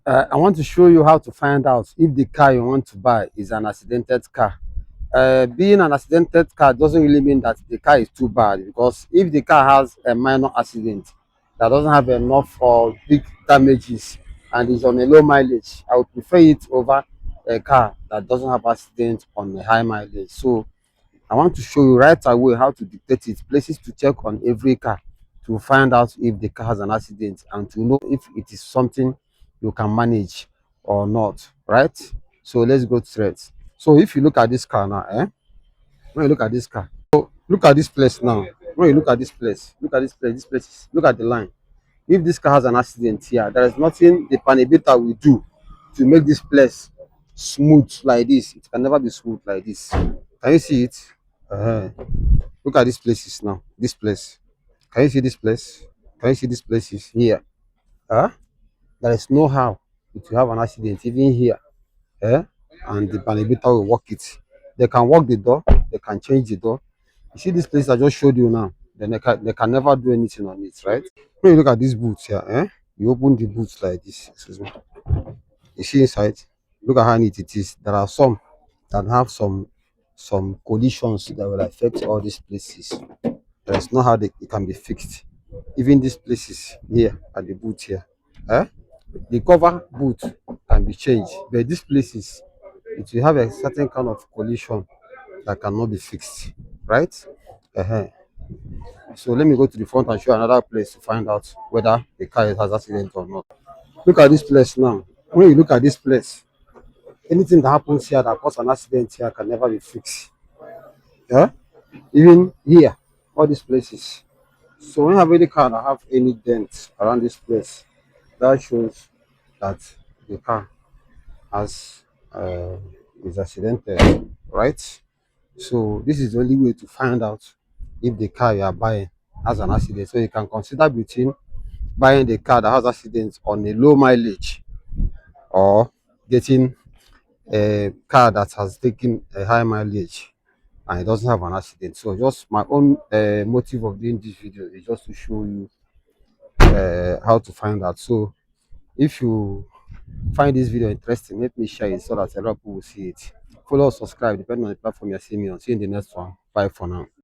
I want to show you how to find out if the car you want to buy is an accidented car. Being an accidented car doesn't really mean that the car is too bad, because if the car has a minor accident that doesn't have enough or big damages and is on a low mileage, I would prefer it over a car that doesn't have accident on a high mileage. So I want to show you right away how to dictate it, places to check on every car to find out if the car has an accident and to know if it is something you can manage or not, right? So let's go straight. So if you look at this car now, when you look at this car, so look at this place now. When you look at this place, look at the line. If this car has an accident here, there is nothing the panibita will do to make this place smooth like this. It can never be smooth like this. Can you see it? Uh-huh. Look at these places now. This place. Can you see this place? Can you see this places here? Huh? There is no how it will have an accident even here. Eh? And the panibita will work it. They can work the door. They can change the door. You see this place I just showed you now. Then they can never do anything on it, right? When you look at these boots here, you open the boots like this. Excuse me. You see inside. Look at how neat it is. There are some that have some collisions that will affect all these places. There is no how it can be fixed. Even these places here at the boot here, eh? The cover boot can be changed, but these places it will have a certain kind of collision that cannot be fixed, right? uh So let me go to the front and show another place to find out whether the car has accident or not. Look at this place now. When you look at this place, anything that happens here that causes an accident here can never be fixed. Yeah? Even here, all these places. So when you have any car that have any dents around this place, that shows that the car has is accidented, right? So this is the only way to find out if the car you are buying has an accident. So you can consider between buying the car that has accident on a low mileage or getting a car that has taken a high mileage and it doesn't have an accident. So just my own motive of doing this video is just to show you how to find out. So if you find this video interesting, let me share it so that a lot of people will see it. Follow or subscribe depending on the platform you're seeing me on. See you in the next one. Bye for now.